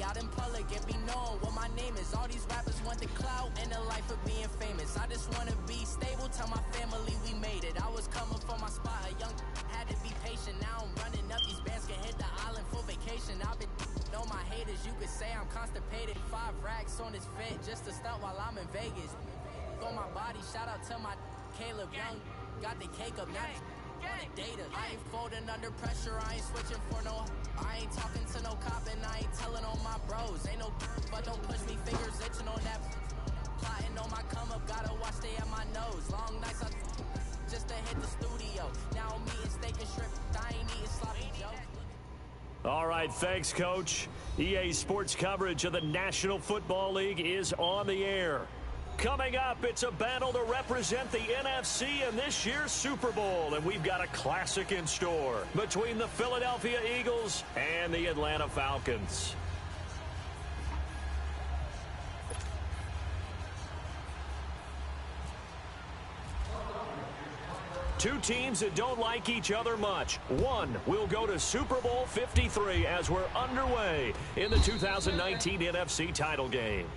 out in public and be known what my name is. All these rappers want the clout and the life of being famous. I just wanna be stable, tell my family we made it. I was coming for my spot, a young had to be patient. Now I'm running up, these bands can hit the island for vacation. I've been on my haters, you could say I'm constipated. 5 racks on this fit just to stunt while I'm in Vegas. On my body, shout out to my Caleb Young. Got the cake up, now on the data. I ain't folding under pressure, I ain't switching for no. I ain't talking to no cop and I ain't telling on my bros. Ain't no but don't push me, fingers itching on that. Plotting on my come up, gotta watch stay at my nose. Long nights I just to hit the studio. Now I'm eating steak and shrimp, I ain't eating sloppy Joe. All right, thanks, Coach. EA Sports coverage of the National Football League is on the air. Coming up, it's a battle to represent the NFC in this year's Super Bowl, and we've got a classic in store between the Philadelphia Eagles and the Atlanta Falcons. Two teams that don't like each other much. One will go to Super Bowl 53 as we're underway in the 2019 NFC title game.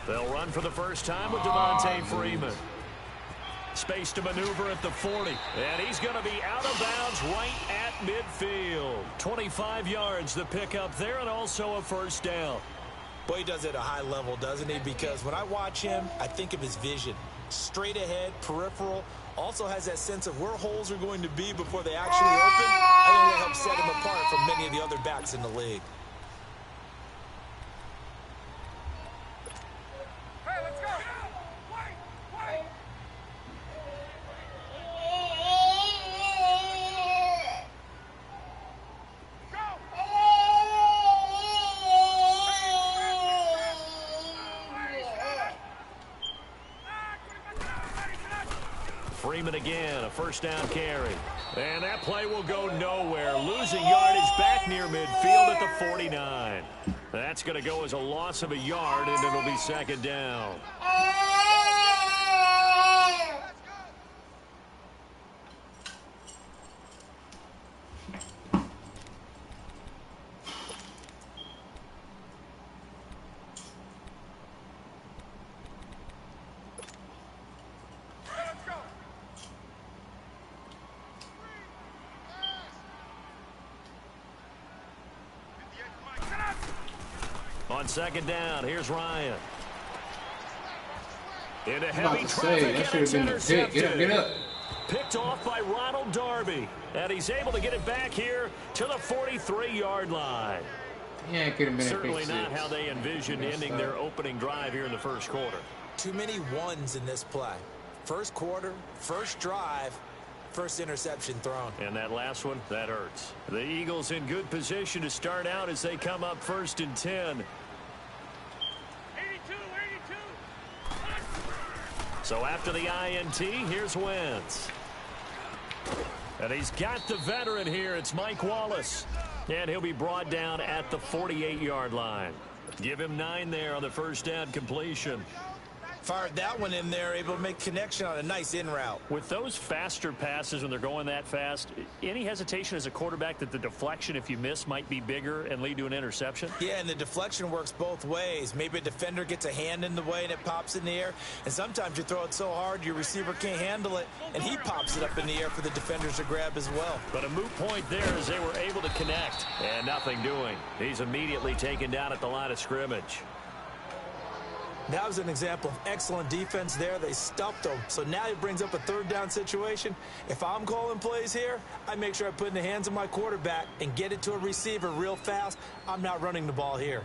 They'll run for the first time with Devontae Freeman. Space to maneuver at the 40. And he's going to be out of bounds right at midfield. 25 yards the pickup there and also a first down. Boy, he does it at a high level, doesn't he? Because when I watch him, I think of his vision. Straight ahead, peripheral. Also has that sense of where holes are going to be before they actually open. I think that helps set him apart from many of the other backs in the league. Freeman again, a first down carry. And that play will go nowhere. Losing yardage back near midfield at the 49. That's going to go as a loss of a yard, and it'll be second down. On second down, here's Ryan. In a heavy traffic, and it's intercepted. Get up. Picked off by Ronald Darby. And he's able to get it back here to the 43-yard line. Yeah, it could have been certainly not how they envisioned ending their opening drive here in the first quarter. Too many ones in this play. First quarter, first drive, first interception thrown. And that last one, that hurts. The Eagles in good position to start out as they come up 1st and 10. So after the INT, here's Wentz. And he's got the veteran here. It's Mike Wallace. And he'll be brought down at the 48-yard line. Give him 9 there on the first down completion. Fired that one in there, able to make connection on a nice in route. With those faster passes when they're going that fast, any hesitation as a quarterback that the deflection, if you miss, might be bigger and lead to an interception? Yeah, and the deflection works both ways. Maybe a defender gets a hand in the way and it pops in the air. And sometimes you throw it so hard your receiver can't handle it, and he pops it up in the air for the defenders to grab as well. But a moot point there as they were able to connect. And nothing doing. He's immediately taken down at the line of scrimmage. That was an example of excellent defense there. They stuffed him. So now it brings up a third down situation. If I'm calling plays here, I make sure I put it in the hands of my quarterback and get it to a receiver real fast. I'm not running the ball here.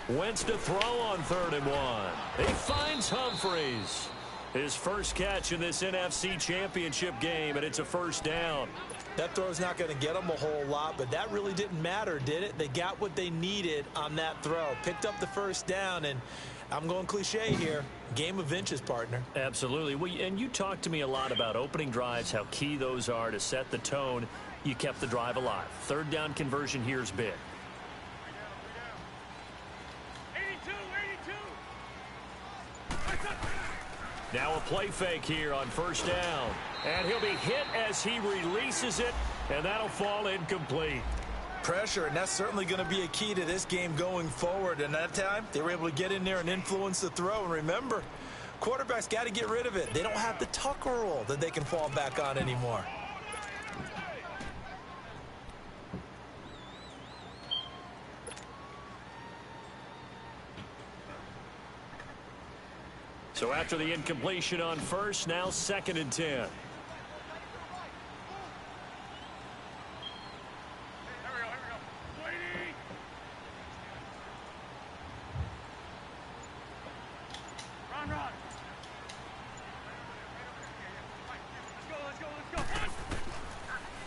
Wentz to throw on 3rd and 1. He finds Humphries. His first catch in this NFC Championship game, and it's a first down. That throw's not going to get them a whole lot, but that really didn't matter, did it? They got what they needed on that throw. Picked up the first down, and I'm going cliche here. Game of inches, partner. Absolutely. Well, and you talked to me a lot about opening drives, how key those are to set the tone. You kept the drive alive. 3rd down conversion here is big. Now a play fake here on 1st down. And he'll be hit as he releases it, and that'll fall incomplete. Pressure, and that's certainly going to be a key to this game going forward. And that time, they were able to get in there and influence the throw. And remember, quarterbacks got to get rid of it. They don't have the tuck rule that they can fall back on anymore. So after the incompletion on 1st, now 2nd and 10.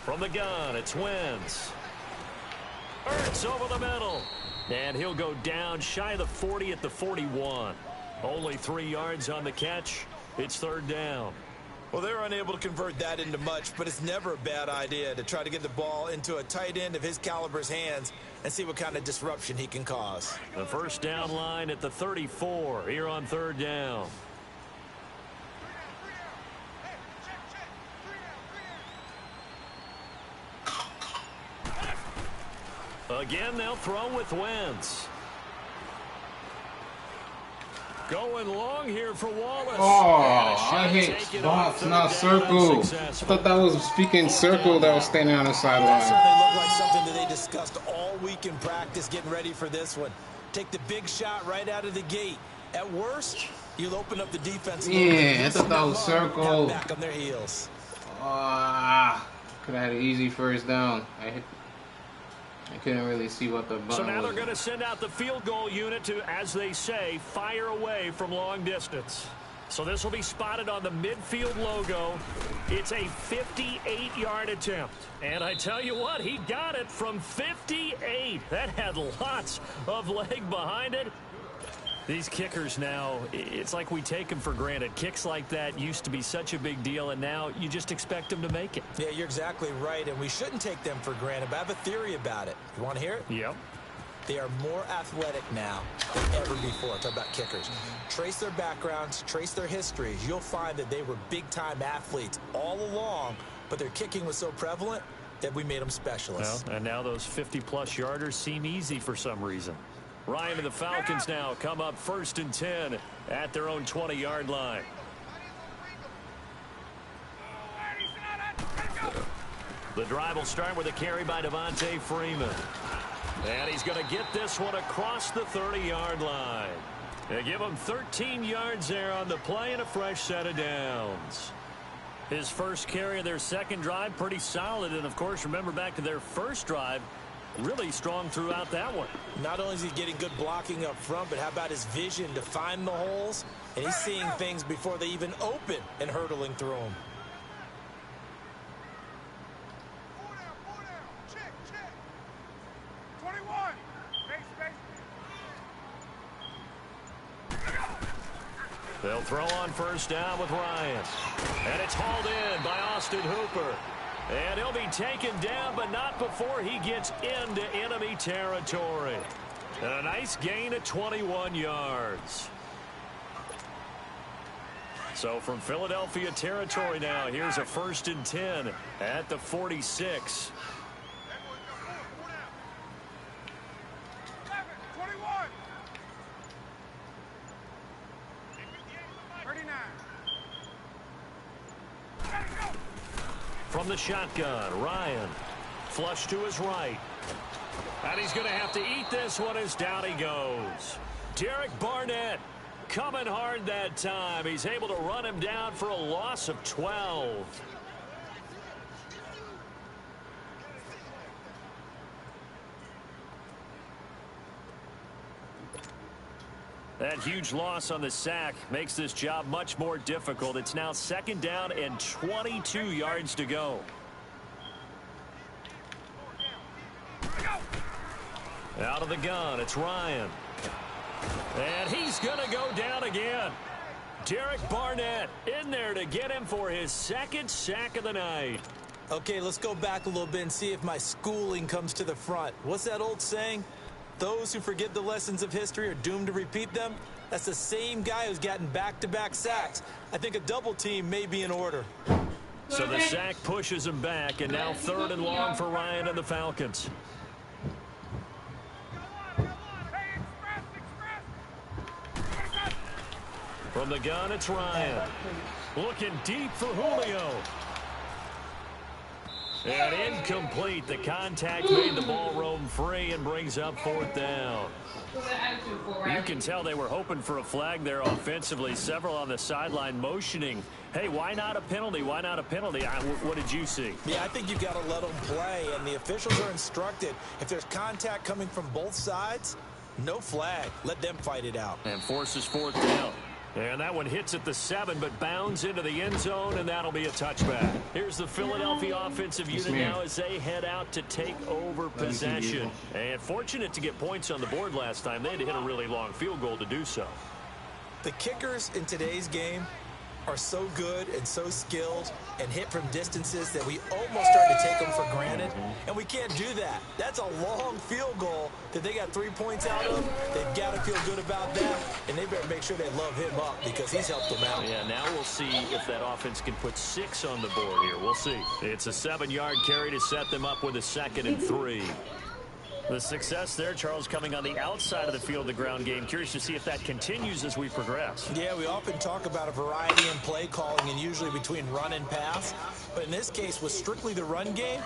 From the gun, it's Wentz. Ertz over the middle. And he'll go down shy of the 40 at the 41. Only 3 yards on the catch. It's 3rd down. Well, they're unable to convert that into much, but it's never a bad idea to try to get the ball into a tight end of his caliber's hands and see what kind of disruption he can cause. The 1st down line at the 34 here on 3rd down. Again, they'll throw with Wentz. Going long here for Wallace. Oh, I hate spots, not circle. I thought that was speaking circle that was standing on the sideline. That certainly looked like something that they discussed all week in practice getting ready for this one. Take the big shot right out of the gate. At worst, you'll open up the defense. Yeah, I thought that was circle. Back on their heels. Could have had an easy 1st down. I couldn't really see what the button was. So now they're going to send out the field goal unit to, as they say, fire away from long distance. So this will be spotted on the midfield logo. It's a 58-yard attempt. And I tell you what, he got it from 58. That had lots of leg behind it. These kickers now, it's like we take them for granted. Kicks like that used to be such a big deal, and now you just expect them to make it. Yeah, you're exactly right, and we shouldn't take them for granted, but I have a theory about it. You want to hear it? Yep. They are more athletic now than ever before. Talk about kickers. Trace their backgrounds, trace their histories. You'll find that they were big-time athletes all along, but their kicking was so prevalent that we made them specialists. Well, and now those 50-plus yarders seem easy for some reason. Ryan and the Falcons now come up 1st and 10 at their own 20-yard line. The drive will start with a carry by Devontae Freeman. And he's going to get this one across the 30-yard line. They give him 13 yards there on the play and a fresh set of downs. His first carry of their 2nd drive, pretty solid. And, of course, remember back to their 1st drive, really strong throughout that one. Not only is he getting good blocking up front, but how about his vision to find the holes? And he's seeing things before they even open and hurtling through them. Check. 21. They'll throw on 1st down with Ryan. And it's hauled in by Austin Hooper. And he'll be taken down, but not before he gets into enemy territory. And a nice gain of 21 yards. So from Philadelphia territory now, here's a 1st and 10 at the 46. 21. 39. From the shotgun, Ryan. Flush to his right. And he's going to have to eat this one as down he goes. Derek Barnett coming hard that time. He's able to run him down for a loss of 12. That huge loss on the sack makes this job much more difficult. It's now 2nd down and 22 yards to go. Out of the gun, it's Ryan. And he's going to go down again. Derek Barnett in there to get him for his 2nd sack of the night. Okay, let's go back a little bit and see if my schooling comes to the front. What's that old saying? Those who forget the lessons of history are doomed to repeat them. That's the same guy who's gotten back-to-back sacks. I think a double team may be in order. So the sack pushes him back, and now 3rd and long for Ryan and the Falcons. From the gun, it's Ryan. Looking deep for Julio. And incomplete. The contact made the ball roam free and brings up 4th down. You can tell they were hoping for a flag there offensively. Several on the sideline motioning. Hey, why not a penalty? Why not a penalty? What did you see? Yeah, I think you've got to let them play, and the officials are instructed. If there's contact coming from both sides, no flag. Let them fight it out. And forces 4th down. And that one hits at the 7, but bounds into the end zone, and that'll be a touchback. Here's the Philadelphia offensive unit now as they head out to take over possession. And fortunate to get points on the board last time. They had to hit a really long field goal to do so. The kickers in today's game are so good and so skilled and hit from distances that we almost start to take them for granted, and we can't do that. That's a long field goal that they got 3 points out of. They've got to feel good about that, and they better make sure they love him up because he's helped them out. Yeah, now we'll see if that offense can put 6 on the board here. We'll see. It's a 7-yard carry to set them up with a 2nd and 3. The success there, Charles, coming on the outside of the field, the ground game. Curious to see if that continues as we progress. Yeah, we often talk about a variety in play calling and usually between run and pass. But in this case, with strictly the run game,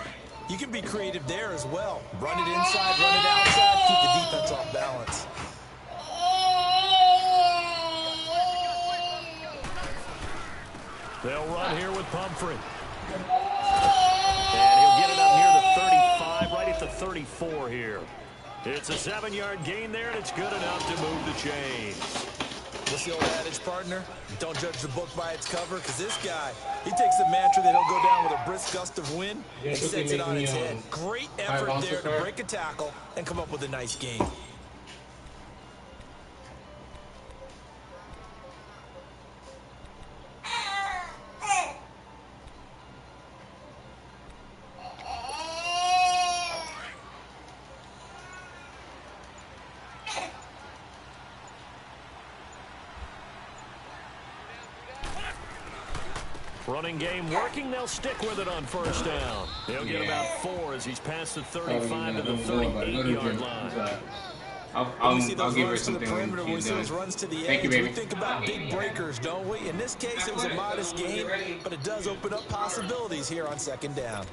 you can be creative there as well. Run it inside, run it outside, keep the defense off balance. They'll run here with Pumphrey. And he'll get it up near the 35, right at the 34 here. It's a 7-yard gain there, and it's good enough to move the chains. What's the old adage, partner? Don't judge the book by its cover, because this guy, he takes the mantra that he'll go down with a brisk gust of wind and sets it on its head. Great effort there to break a tackle and come up with a nice gain. Running game working. They'll stick with it on 1st down. He'll get about 4 as he's past the 35 to the 38-yard line. I'll give her something when she's done. Runs to the Thank edge. you, baby. We think about big breakers, don't we? In this case, it was a modest gain, but it does open up possibilities here on 2nd down.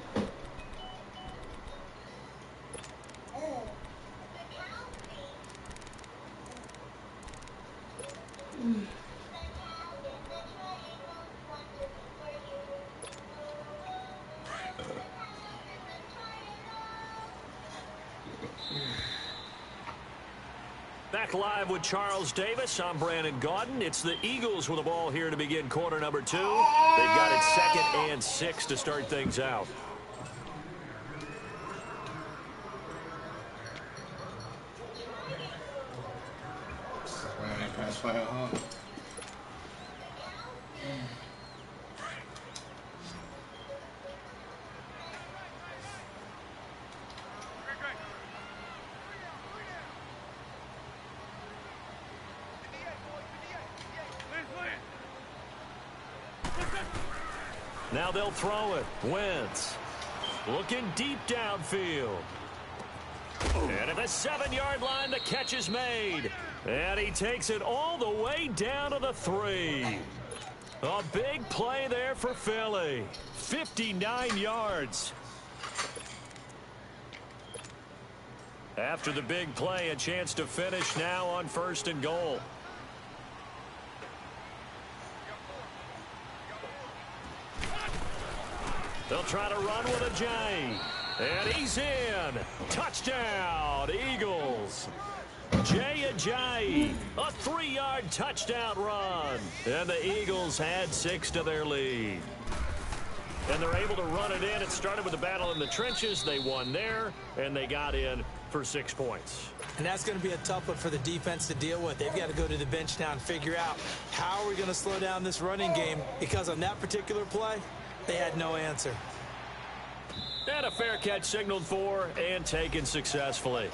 Back live with Charles Davis. I'm Brandon Gaudin. It's the Eagles with the ball here to begin quarter number 2. They've got it 2nd and 6 to start things out. Now they'll throw it. Wentz looking deep downfield. And at the 7-yard line, the catch is made. And he takes it all the way down to the 3. A big play there for Philly. 59 yards. After the big play, a chance to finish now on 1st and goal. They'll try to run with a J. And he's in. Touchdown, Eagles. Jay Ajayi, a 3-yard touchdown run. And the Eagles had 6 to their lead. And they're able to run it in. It started with a battle in the trenches. They won there, and they got in for 6 points. And that's going to be a tough one for the defense to deal with. They've got to go to the bench now and figure out how are we going to slow down this running game, because on that particular play, they had no answer. And a fair catch signaled for and taken successfully.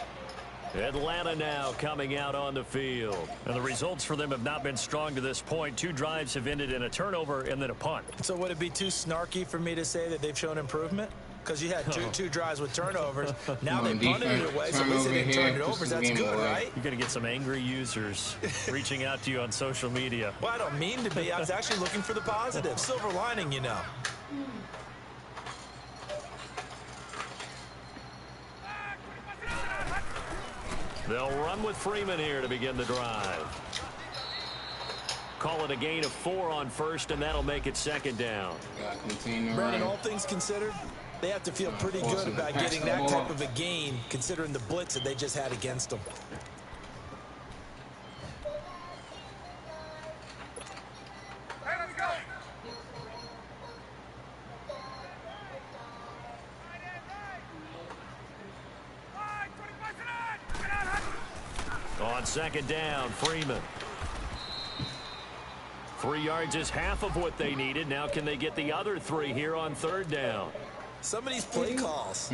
Atlanta now coming out on the field. And the results for them have not been strong to this point. 2 drives have ended in a turnover and then a punt. So would it be too snarky for me to say that they've shown improvement? Because you had two drives with turnovers. Now they punted it away, so at least they didn't turn it over. That's good, right? You're going to get some angry users reaching out to you on social media. Well, I don't mean to be. I was actually looking for the positive. Silver lining, you know. They'll run with Freeman here to begin the drive. Call it a gain of 4 on first, and that'll make it 2nd down. Brandon, all things considered, they have to feel pretty good about getting that type of a gain, considering the blitz that they just had against them. On 2nd down, Freeman. 3 yards is half of what they needed. Now can they get the other 3 here on 3rd down? Some of these play calls,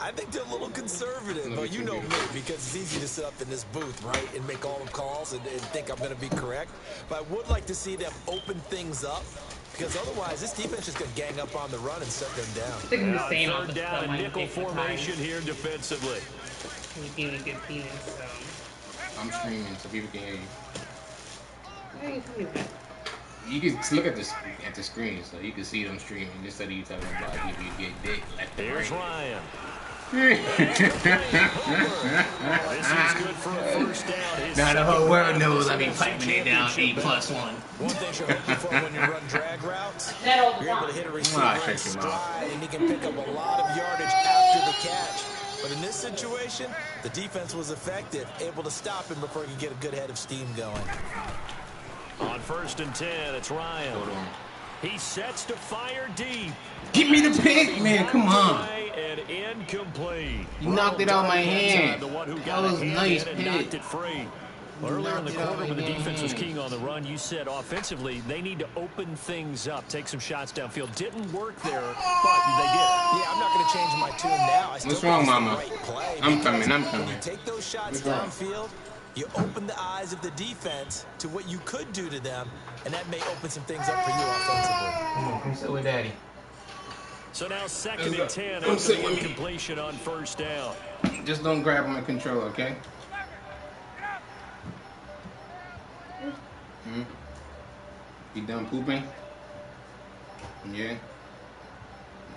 I think they're a little conservative. But you know me, because it's easy to sit up in this booth, right, and make all the calls and think I'm going to be correct. But I would like to see them open things up, because otherwise this defense is going to gang up on the run and shut them down. Now 3rd down and nickel formation here defensively. I'm streaming so people can hear you. You can look at the screen so you can see them streaming instead of you talking about if you get dick. Here's Ryan. This is good for a 1st down. Now the whole world knows I be piping it down 8+1. One thing you're hoping for when you run drag routes, you're able to hit a receiver in stride, and he can pick up a lot of yardage after the catch. But in this situation, the defense was effective, able to stop him before he could get a good head of steam going. On 1st and 10, it's Ryan. He sets to fire deep. Give me the pick, man. Come on. And incomplete. You knocked it out my hand. That was a nice pick. Knocked it free. Earlier in the quarter when the defense was keying on the run, you said offensively they need to open things up, take some shots downfield. Didn't work there, but they did. Yeah, I'm not going to change my tune now. What's wrong, Mama? Right, I'm coming. When you take those shots downfield, you open the eyes of the defense to what you could do to them, and that may open some things up for you offensively. Come sit with Daddy. So now 2nd and 10 after the incompletion on 1st down. Just don't grab my controller, okay? You done pooping? Yeah?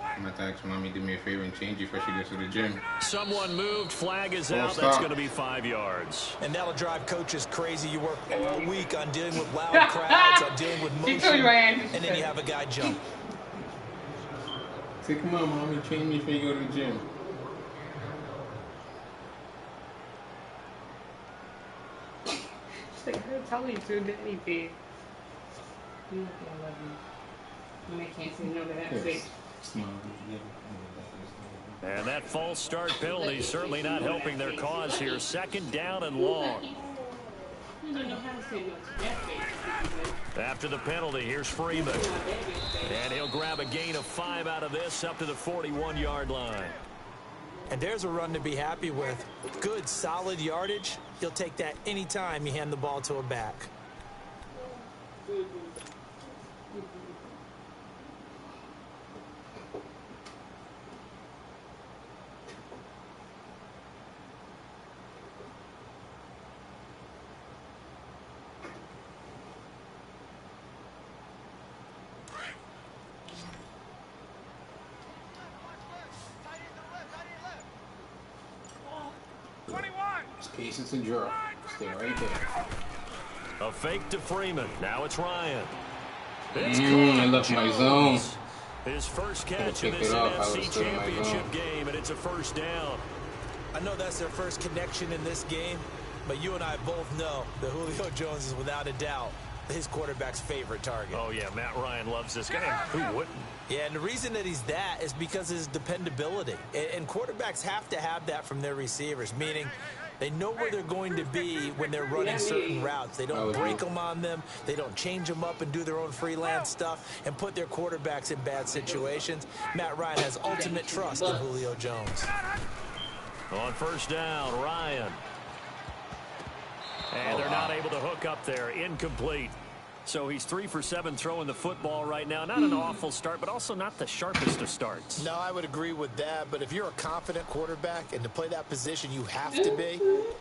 I'm about to ask Mommy to do me a favor and change you before she goes to the gym. Someone moved. Flag is out. That's going to be 5 yards. And that'll drive coaches crazy. You work all week on dealing with loud crowds, on dealing with motion, and then you have a guy jump. Say, come on, Mommy, change me before you go to the gym. She's like, I tell you to, didn't he, babe? You know I love you. And I can't say no to that face. And that false start penalty certainly not helping their cause here. 2nd down and long. After the penalty, here's Freeman. And he'll grab a gain of 5 out of this up to the 41-yard line. And there's a run to be happy with. Good, solid yardage. He'll take that anytime you hand the ball to a back. Patience and draw. Stay right there. A fake to Freeman. Now it's Ryan. I left my zone. His first catch in this NFC Championship game, and it's a 1st down. I know that's their first connection in this game, But you and I both know that Julio Jones is without a doubt his quarterback's favorite target. Oh, yeah, Matt Ryan loves this guy. Who wouldn't? Yeah, and the reason that he's that is because of his dependability. And quarterbacks have to have that from their receivers, meaning they know where they're going to be when they're running certain routes. They don't break them on them. They don't change them up and do their own freelance stuff and put their quarterbacks in bad situations. Matt Ryan has ultimate trust in Julio Jones. On first down, Ryan. And they're not able to hook up there. Incomplete. So he's 3 for 7 throwing the football right now. Not an awful start, but also not the sharpest of starts. No, I would agree with that. But if you're a confident quarterback and to play that position you have to be,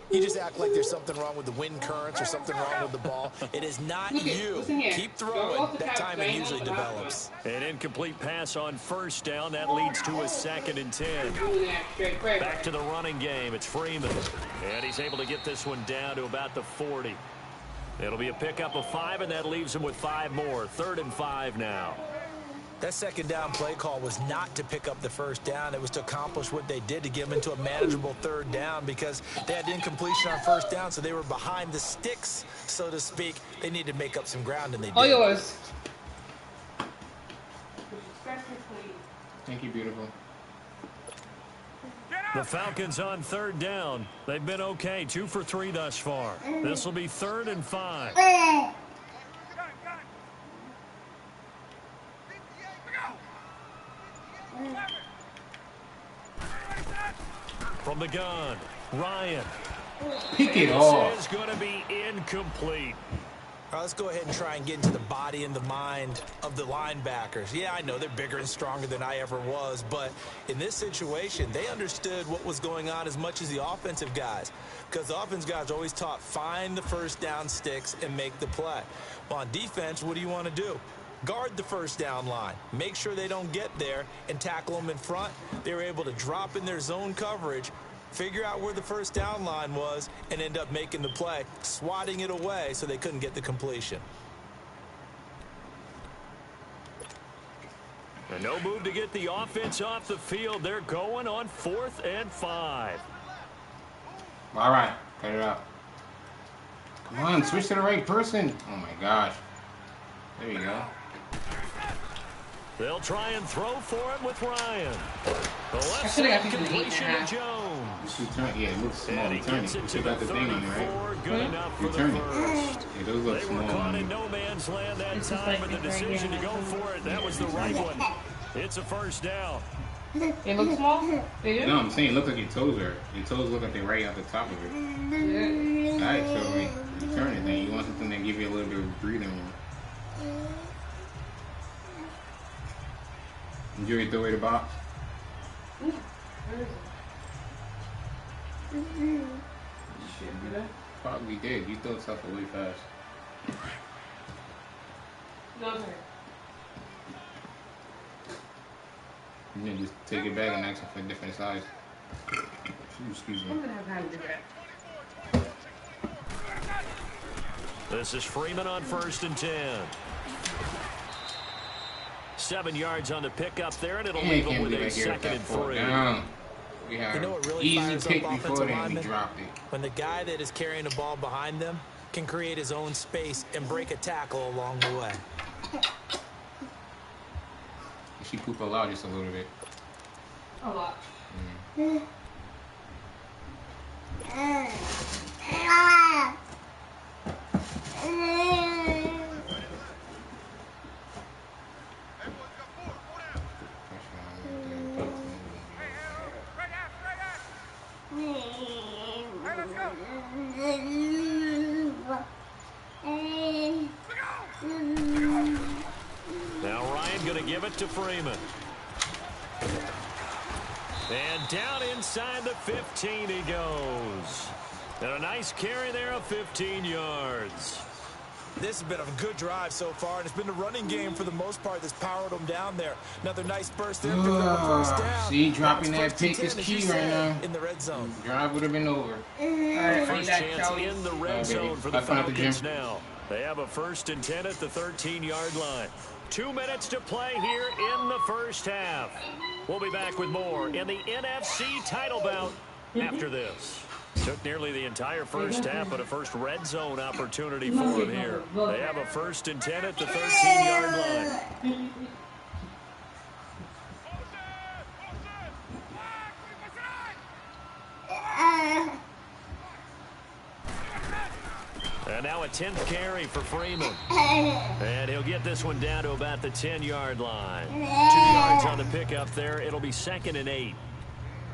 you just act like there's something wrong with the wind currents or something wrong with the ball. It is not you. Keep throwing. That timing usually develops. An incomplete pass on first down. That leads to a 2nd and 10. Back to the running game. It's Freeman. And he's able to get this one down to about the 40. It'll be a pickup of 5, and that leaves him with 5 more. 3rd and 5 now. That second down play call was not to pick up the first down. It was to accomplish what they did to get them into a manageable 3rd down because they had incompletion on first down, so they were behind the sticks, so to speak. They needed to make up some ground, and they did. All yours. Thank you, beautiful. The Falcons on 3rd down. They've been okay. 2 for 3 thus far. This will be 3rd and 5. From the gun, Ryan. Pick it off. This is going to be incomplete. All right, let's go ahead and try and get into the body and the mind of the linebackers. Yeah, I know they're bigger and stronger than I ever was, but in this situation, they understood what was going on as much as the offensive guys, because the offensive guys are always taught, find the first down sticks and make the play. Well, on defense, what do you want to do? Guard the first down line. Make sure they don't get there and tackle them in front. They were able to drop in their zone coverage, figure out where the first down line was, and end up making the play, swatting it away so they couldn't get the completion. And no move to get the offense off the field. They're going on 4th and 5. All right, cut it out. Come on, switch to the right person. Oh, my gosh. There you go. They'll try and throw for him with Ryan. The left should've got side people completion eating to Jones. Yeah, it looks small. And he gets it to the 34. Good enough for the first. Yeah, those look They small. were caught in no man's land that time, but the decision to go for it, that was the right one. It's a first down. They look small? They do? No, I'm saying it looks like your toes are. Your toes look like they're right at the top of it. Yeah. All right, so like, you turn it, then you want something that give you a little bit of breathing room. Did you already throw away the box? Where is it? Shit, did I? Probably did. You throw stuff away fast. No, sir. And then just take it back and ask them for a different size. Ooh, excuse me. I'm gonna have time to do that. This is Freeman on 1st and 10. 7 yards on the pickup there, and it'll leave him with a 2nd and 3. We have You know what really easy fires pick up before offensive then we linemen? dropped it. When the guy that is carrying the ball behind them can create his own space and break a tackle along the way. She poop a lot just a little bit. A lot. Now Ryan going to give it to Freeman. And down inside the 15 he goes. And a nice carry there of 15 yards. This has been a good drive so far, and it's been the running game for the most part that's powered them down there. Another nice burst there, picking up a first down. See, dropping that pick is key right now. In the red zone. Drive would have been over. First chance in the red zone for the Falcons now. They have a 1st and 10 at the 13-yard line. 2 minutes to play here in the first half. We'll be back with more in the NFC title bout after this. Took nearly the entire first half, but a first red zone opportunity for him here. They have a 1st and 10 at the 13-yard line. And now a 10th carry for Freeman. And he'll get this one down to about the 10-yard line. 2 yards on the pickup there. It'll be 2nd and 8.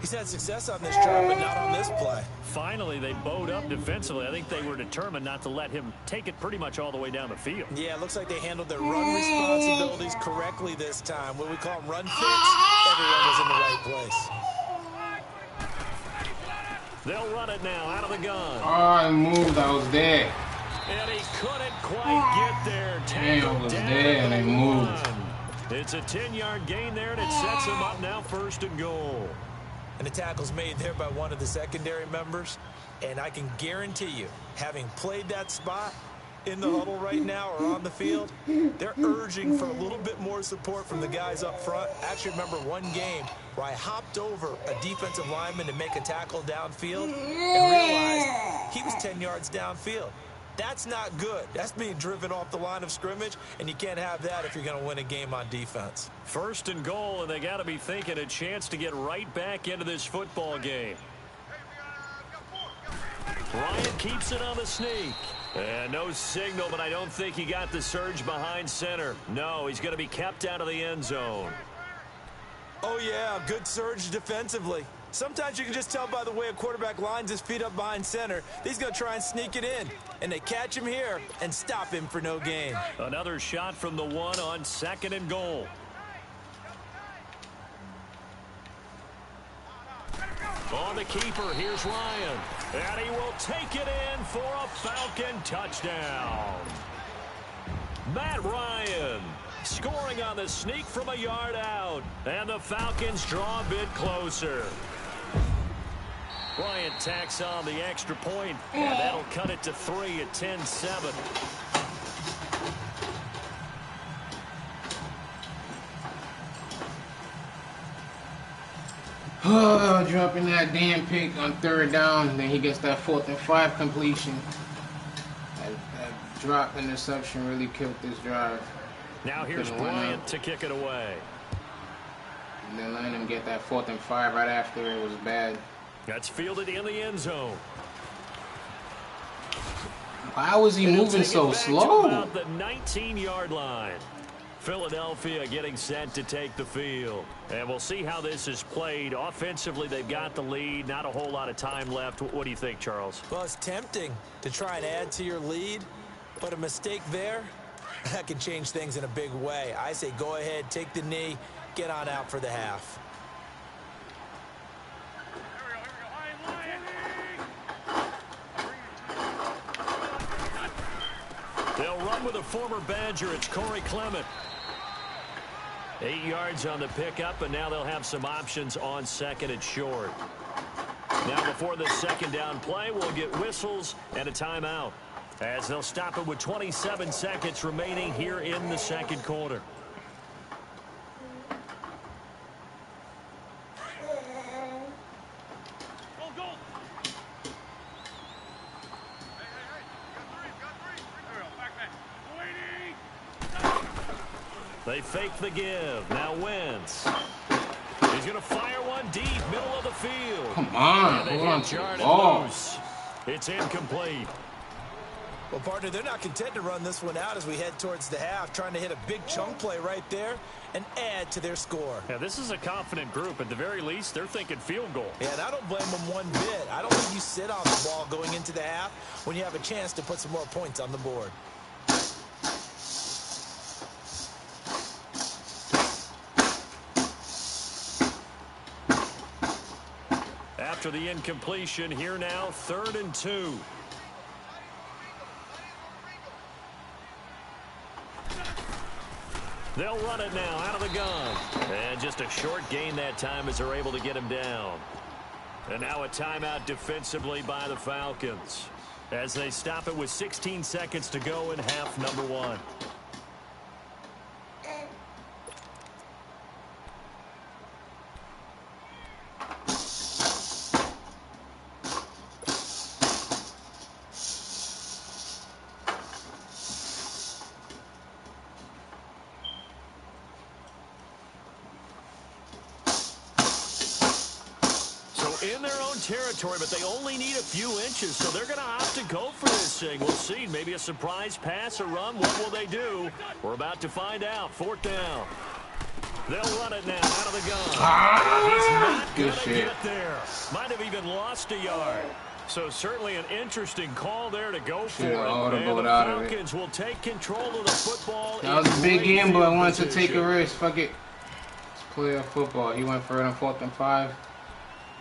He's had success on this drive, but not on this play. Finally, they bowed up defensively. I think they were determined not to let him take it pretty much all the way down the field. Yeah, it looks like they handled their run responsibilities correctly this time. What we call them run fits, everyone was in the right place. They'll run it now out of the gun. Oh, I moved. I was there. And he couldn't quite get there. Damn, I was there and I moved. It's a 10-yard gain there, and it sets him up now 1st and goal. And the tackle's made there by one of the secondary members. And I can guarantee you, having played that spot in the huddle right now or on the field, they're urging for a little bit more support from the guys up front. I actually remember one game where I hopped over a defensive lineman to make a tackle downfield and realized he was 10 yards downfield. That's not good. That's being driven off the line of scrimmage, and you can't have that if you're going to win a game on defense. 1st and goal, and they got to be thinking a chance to get right back into this football game. Ryan keeps it on the sneak. And no signal, but I don't think he got the surge behind center. No, he's going to be kept out of the end zone. Oh, yeah, good surge defensively. Sometimes you can just tell by the way a quarterback lines his feet up behind center. He's going to try and sneak it in. And they catch him here and stop him for no gain. Another shot from the 1 on 2nd and goal. On the keeper, here's Ryan. And he will take it in for a Falcon touchdown. Matt Ryan scoring on the sneak from a yard out. And the Falcons draw a bit closer. Bryant tacks on the extra point, and that'll cut it to 3 at 10-7. Oh, dropping that damn pick on 3rd down, and then he gets that 4th and 5 completion. That drop interception really killed this drive. Now here's Bryant to kick it away. And then letting him get that 4th and 5 right after it was bad. That's fielded in the end zone. Why was he moving so slow? About the 19-yard line. Philadelphia getting set to take the field. And we'll see how this is played. Offensively, they've got the lead. Not a whole lot of time left. What do you think, Charles? Well, it's tempting to try and add to your lead, but a mistake there, that can change things in a big way. I say go ahead, take the knee, get on out for the half. They'll run with a former Badger. It's Corey Clement. 8 yards on the pickup, and now they'll have some options on 2nd and short. Now before the 2nd down play, we'll get whistles and a timeout, as they'll stop it with 27 seconds remaining here in the 2nd quarter. They fake the give. Now Wentz. He's going to fire one deep, middle of the field. Come on, hold on to the ball. It's incomplete. Well, partner, they're not content to run this one out as we head towards the half, trying to hit a big chunk play right there and add to their score. Yeah, this is a confident group. At the very least, they're thinking field goal. Yeah, and I don't blame them one bit. I don't think you sit on the ball going into the half when you have a chance to put some more points on the board. After the incompletion, here now, 3rd and 2. They'll run it now out of the gun. And just a short gain that time as they're able to get him down. And now a timeout defensively by the Falcons, as they stop it with 16 seconds to go in half number 1. territory, but they only need a few inches, so they're going to opt to go for this thing. We'll see. Maybe a surprise pass or run. What will they do? We're about to find out. 4th down. They'll run it now out of the gun. He's not going to get there. Might have even lost a yard. So certainly an interesting call there to go for it. And the Falcons will take control of the football. That was a big gamble. I wanted to take a risk. Fuck it. Let's play off football. He went for it on 4th and 5.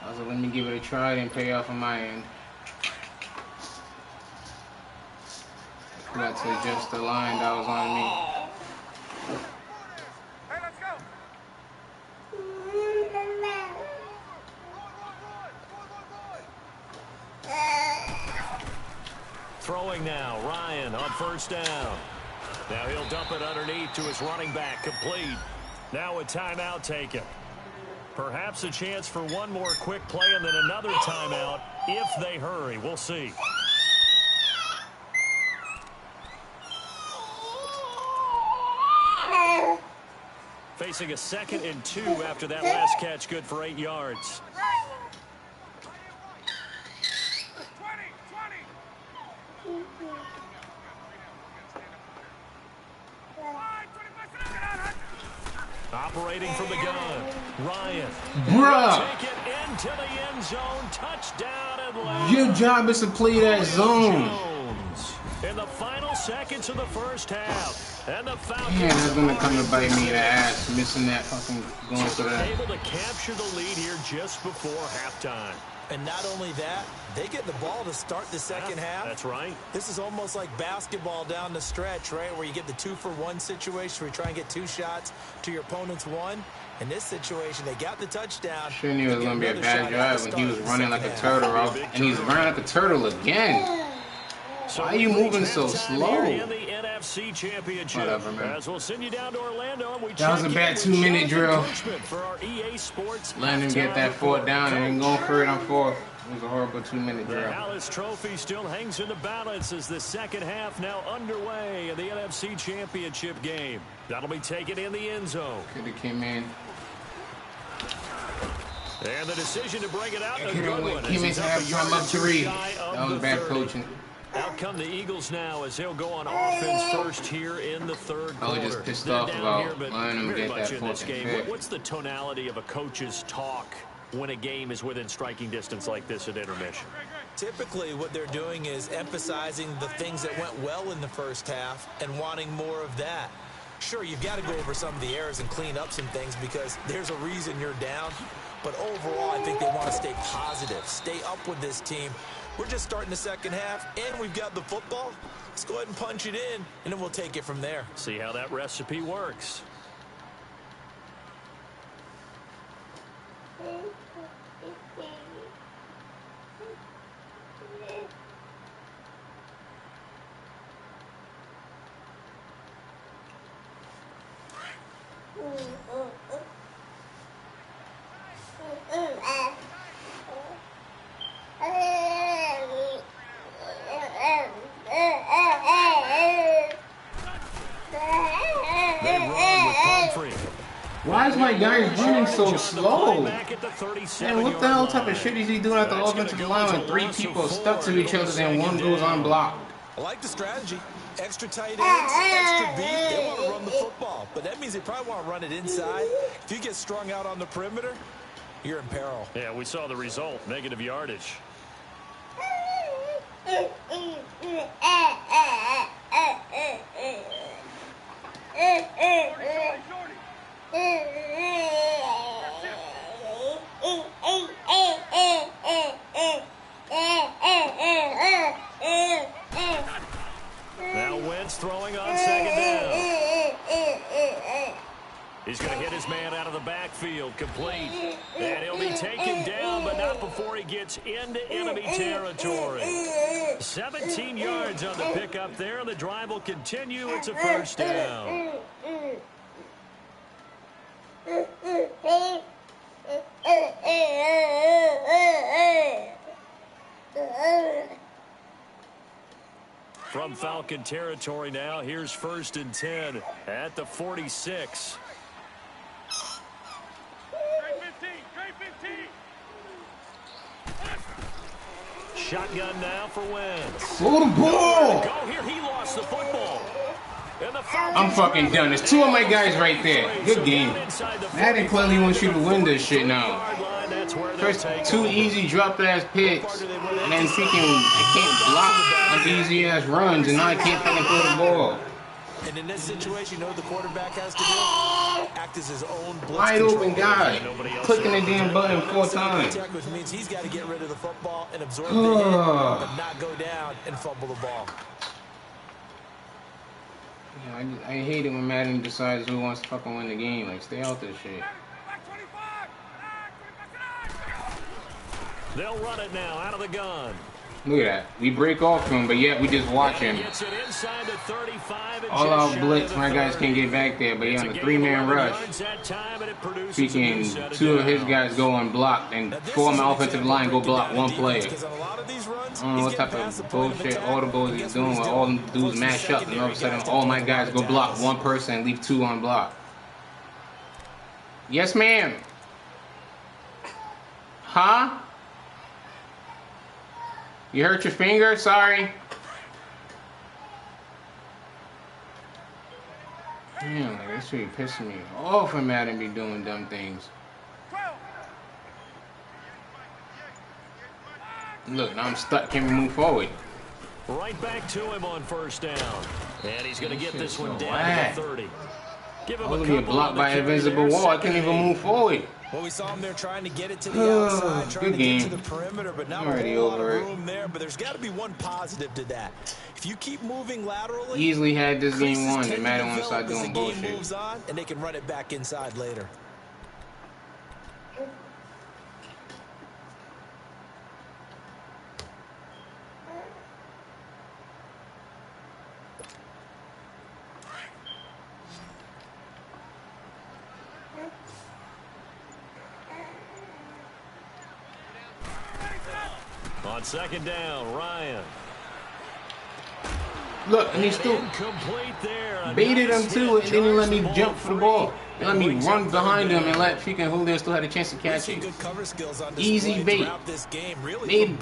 I was like, let me give it a try. It didn't pay off on my end. Forgot to adjust the line. That was on me. Hey, let's go. Throwing now, Ryan on 1st down. Now he'll dump it underneath to his running back, complete. Now a timeout taken. Perhaps a chance for one more quick play and then another timeout if they hurry. We'll see. Facing a 2nd and 2 after that last catch, good for 8 yards. 20. Operating from the gun, Ryan. Bruh. Take it into the end zone, touchdown and Your job is to play that zone. Jones in the final seconds of the first half. And the Falcons Man, that's gonna come to bite me in the ass, missing that fucking going for that. able to capture the lead here just before halftime. And not only that, they get the ball to start the second half. That's right. This is almost like basketball down the stretch, right, where you get the 2-for-1 situation where you try and get 2 shots to your opponent's 1. In this situation, they got the touchdown. Sure knew it was going to be a bad drive when he was running like a turtle, and he's running like a turtle again. Why are you moving so slow? In the NFC Championship. Whatever, man. As we'll send you down to Orlando, and we That was a bad 2-minute drill. For our EA Sports Letting him get that 4th down and then going for it on 4th. It was a horrible 2-minute The drill. Hallis Trophy still hangs in the balance as the second half now underway in the NFC Championship game. That'll be taken in the end zone. Could have came in. And the decision to bring it out, a Could good have one. came into halftime up 3. That was bad coaching. Out come the Eagles now as they'll go on offense first here in the 3rd quarter. I was just pissed They're off down about here, but letting them very get much that in this 4th game. and 5. What's the tonality of a coach's talk when a game is within striking distance like this at intermission? Typically, what they're doing is emphasizing the things that went well in the first half and wanting more of that. Sure, you've got to go over some of the errors and clean up some things because there's a reason you're down. But overall, I think they want to stay positive, stay up with this team. We're just starting the second half, and we've got the football. Let's go ahead and punch it in, and then we'll take it from there. See how that recipe works. Why is my guy running so slow? And what the hell type of shit is he doing at the offensive line when 3 people stuck to each other and 1 goes unblocked? I like the strategy. Extra tight ends, extra beat. They want to run the football, but that means they probably want to run it inside. If you get strung out on the perimeter, you're in peril. Yeah, we saw the result. Negative yardage. Now Wentz throwing on second down. He's going to hit his man out of the backfield, complete. And he'll be taken down, but not before he gets into enemy territory. 17 yards on the pickup there, and the drive will continue. It's a first down. From Falcon territory now, here's 1st and 10 at the 46. Great 15. Shotgun now for Wentz. Throw the ball! Go here. He lost the football. I'm fucking done. There's two of my guys right there. Good game. Madden clearly wants you to win this shit now. First, two easy drop-ass picks, and then freaking I can't block on easy ass runs, and now I can't fucking throw the ball. And in this situation, you know what the quarterback has to do? Act as his own blitz Wide open guy, clicking the damn button 4 times. Which means he's got to get rid of the football and absorb the hit, but not go down and fumble the ball. Yeah, I hate it when Madden decides who wants to fucking win the game. Like, stay out this shit. They'll run it now out of the gun. Look at that. We break off him, but yet we just watch him. All out blitz. My guys can't get back there, but yeah, on a 3-man rush. Freaking 2 of his guys go unblocked, and 4 on the offensive line go block 1 player. I don't know what type of bullshit audibles he's doing where all them dudes mash up, and all of a sudden all my guys go block 1 person and leave 2 unblocked. Yes, ma'am. Huh? You hurt your finger? Sorry. Damn, like this really pissing me off when Madden be doing dumb things. Look, now I'm stuck. Can't move forward. Right back to him on first down. And he's going to get this one down to the 30. I was going to get blocked by an invisible wall. I can't even move forward. Well, we saw him there trying to get it to the outside, trying to get to the perimeter, but not a whole lot of room there. But there's got to be one positive to that. If you keep moving laterally, easily had this game won. The Madden won't start doing bullshit. Moves on, and they can run it back inside later. On second down, Ryan. Look, and he still baited him too, and then he let me jump for the ball. He let me run behind him and let freaking Julio still had a chance to catch it. Easy bait.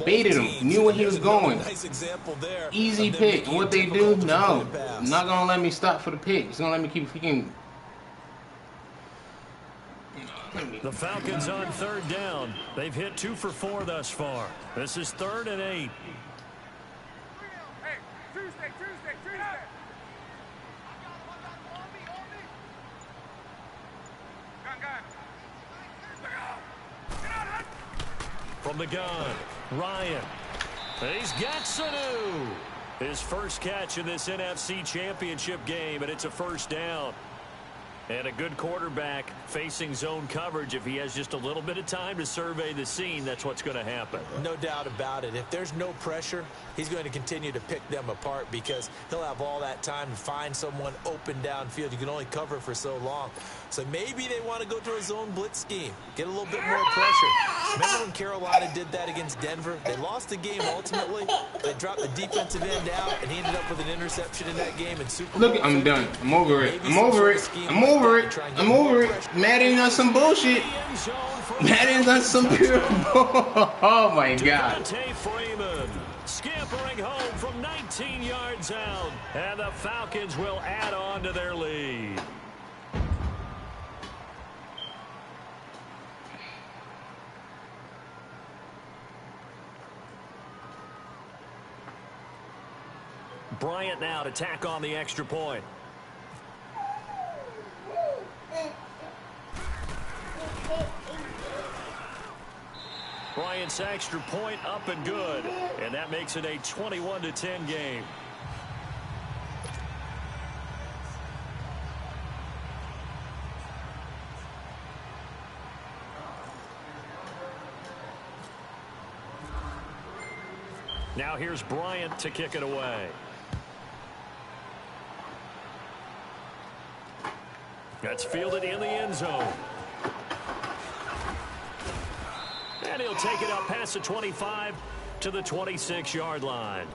Baited him. Knew where he was going. Easy pick. And what they do? No. Not gonna let me stop for the pick. He's gonna let me keep freaking. The Falcons on third down. They've hit 2 for 4 thus far. This is 3rd and 8. Hey, Tuesday. From the gun, Ryan. He's got Sanu. His first catch in this NFC Championship game, and it's a first down. And a good quarterback facing zone coverage. If he has just a little bit of time to survey the scene, that's what's going to happen. No doubt about it. If there's no pressure, he's going to continue to pick them apart because he'll have all that time to find someone open downfield. You can only cover for so long. So maybe they want to go to a zone blitz scheme, get a little bit more pressure. Remember when Carolina did that against Denver? They lost the game ultimately. They dropped the defensive end out, and he ended up with an interception in that game in Super Bowl. Look, I'm done. I'm over it. I'm over it. Madden on some bullshit. Madden's on some pure bull. Oh my God. Freeman scampering home from 19 yards out, and the Falcons will add on to their lead. Bryant now to tack on the extra point. Bryant's extra point up and good, and that makes it a 21-10 game. Now here's Bryant to kick it away. That's fielded in the end zone. And he'll take it up past the 25 to the 26-yard line.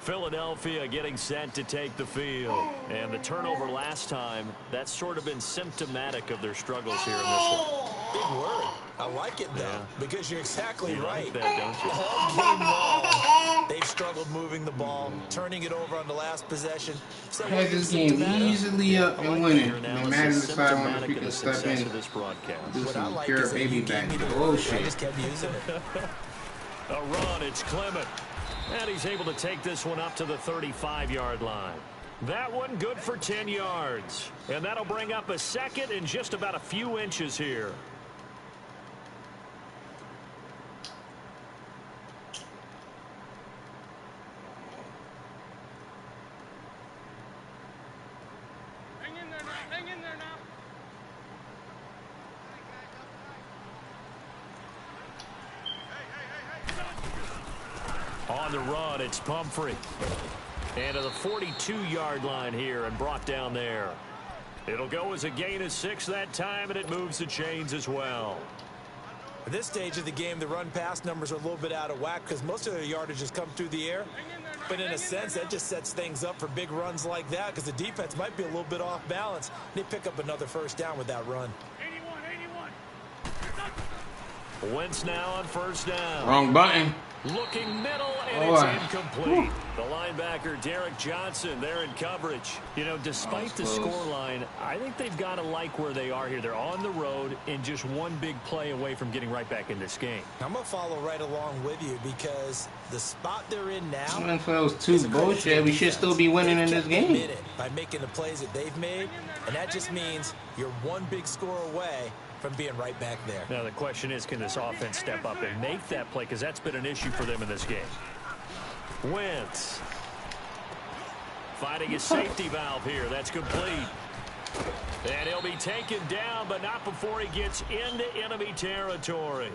Philadelphia getting set to take the field. And the turnover last time, that's sort of been symptomatic of their struggles here in this one. Big word. I like it, though, because you're exactly right. Like that, don't you? All game long, they've struggled moving the ball, turning it over on the last possession. So Has this game easily up and winning. And Madden decided on if he can step in, do some pure baby back bullshit. I just kept using it. A run, it's Clement. And he's able to take this one up to the 35-yard line. That one good for 10 yards. And that'll bring up a second in just about a few inches here. On the run, it's Pumphrey. And to the 42-yard line here and brought down there. It'll go as a gain of 6 that time, and it moves the chains as well. At this stage of the game, the run-pass numbers are a little bit out of whack because most of their yardage has come through the air. But in a sense, that just sets things up for big runs like that because the defense might be a little bit off balance. They pick up another first down with that run. 81. Wentz now on first down. Wrong button. Looking middle, and it's incomplete. The linebacker, Derek Johnson, there in coverage. You know, despite the scoreline, I think they've got to like where they are here. They're on the road and just one big play away from getting right back in this game. I'm going to follow right along with you because the spot they're in now... Even for those two bullshit, we should still be winning in this game. By making the plays that they've made, and that just means you're one big score away from being right back there. Now the question is, can this offense step up and make that play? Because that's been an issue for them in this game. Wentz finding his safety valve here. That's complete. And he'll be taken down, but not before he gets into enemy territory.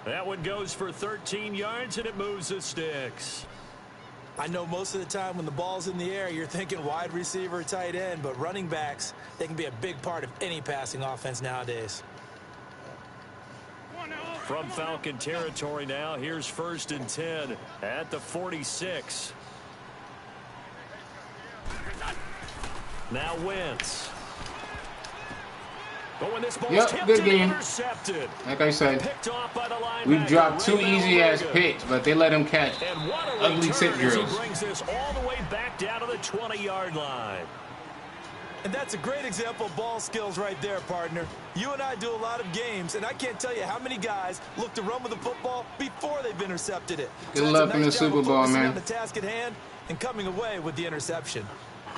That one goes for 13 yards, and it moves the sticks. I know most of the time when the ball's in the air, you're thinking wide receiver, tight end, but running backs, they can be a big part of any passing offense nowadays. From Falcon territory now, here's 1st and 10 at the 46. Now Wentz. But when this ball's tipped good game. Intercepted. Like I said, Picked off by the linebacker, we dropped 2 easy-ass picks, but they let him catch ugly tip drills. He brings this all the way back down to the 20-yard line. And that's a great example of ball skills right there, partner. You and I do a lot of games, and I can't tell you how many guys look to run with the football before they've intercepted it. Good luck in the Super Bowl, man. On the task at hand and coming away with the interception.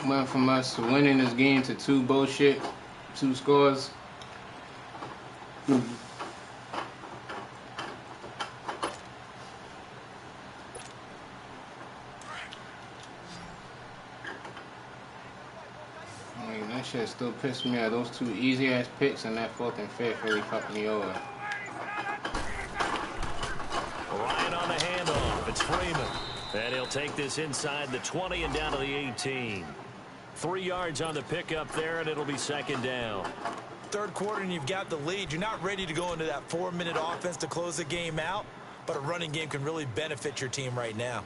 Went from us winning this game to 2 bullshit, 2 scores. That shit still pissed me off. Those 2 easy-ass picks and that 4th and 5th really fucked me over. Ryan on the handoff. It's Freeman. And he'll take this inside the 20 and down to the 18. 3 yards on the pickup there, and it'll be 2nd down. Third quarter, and you've got the lead. You're not ready to go into that 4-minute offense to close the game out, but a running game can really benefit your team right now.